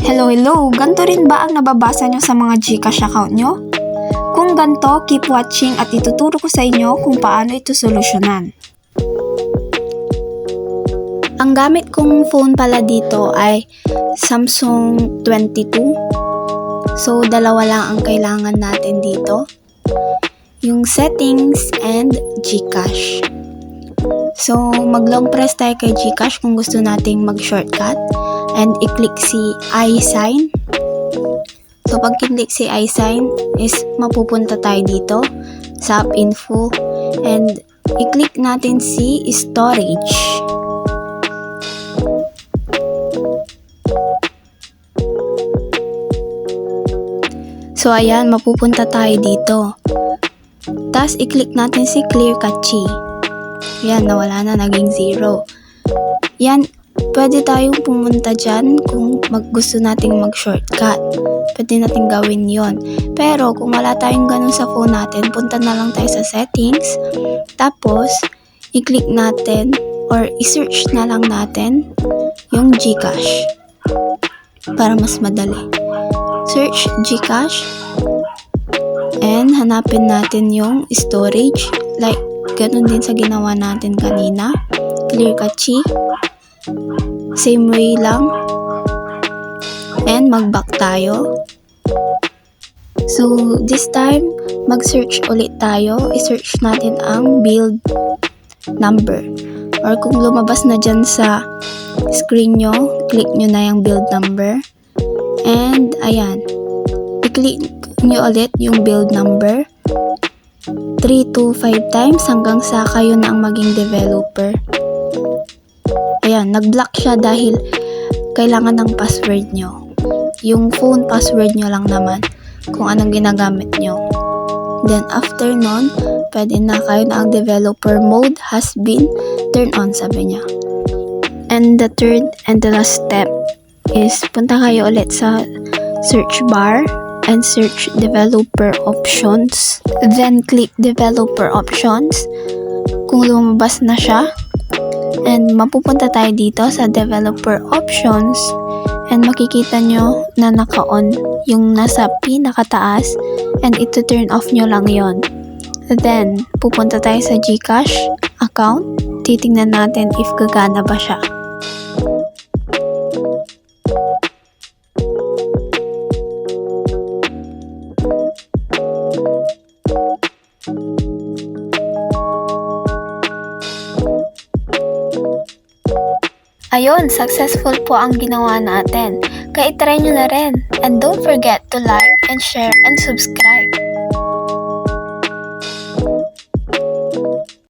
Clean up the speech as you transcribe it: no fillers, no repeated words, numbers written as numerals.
Hello! Ganto rin ba ang nababasa nyo sa mga GCash account nyo? Kung ganto, keep watching at ituturo ko sa inyo kung paano ito solusyonan. Ang gamit kong phone pala dito ay Samsung 22. So, dalawa lang ang kailangan natin dito. Yung settings and GCash. So, mag-long press tayo kay GCash kung gusto nating mag-shortcut. And i-click si I sign. So, pag kinlik si I sign is mapupunta tayo dito sa app info. And i-click natin si storage. So, ayan, mapupunta tayo dito. Tapos, i-click natin si clear cache. Ayan, nawala na, naging 0. Yan, pwede tayong pumunta dyan kung gusto nating mag-shortcut. Pwede natin gawin yon. Pero, kung wala tayong ganun sa phone natin, punta na lang tayo sa settings. Tapos, i-click natin or i-search na lang natin yung GCash. Para mas madali. Search GCash. And, hanapin natin yung storage. Like, ganun din sa ginawa natin kanina. Clear cache. Same way lang. And mag-back tayo. So, this time, mag-search ulit tayo. I-search natin ang build number. Or kung lumabas na dyan sa screen nyo, click nyo na yung build number. And, ayan. I-click nyo ulit yung build number. 3 to 5 times hanggang sa kayo na ang maging developer. Ayan, nag-block siya dahil kailangan ng password nyo. Yung phone password nyo lang naman kung anong ginagamit nyo. Then, after nun, pwede na kayo na ang developer mode has been turned on, sabi niya. And the third and the last step is punta kayo ulit sa search bar and search developer options. Then, click developer options. Kung lumabas na siya, and mapupunta tayo dito sa developer options and makikita nyo na naka-on yung nasa pinakataas and ito turn off nyo lang yon. Then, pupunta tayo sa GCash account. Titingnan natin if gagana ba siya. Ayun, successful po ang ginawa natin. Kaya itry nyo na rin. And don't forget to like and share and subscribe.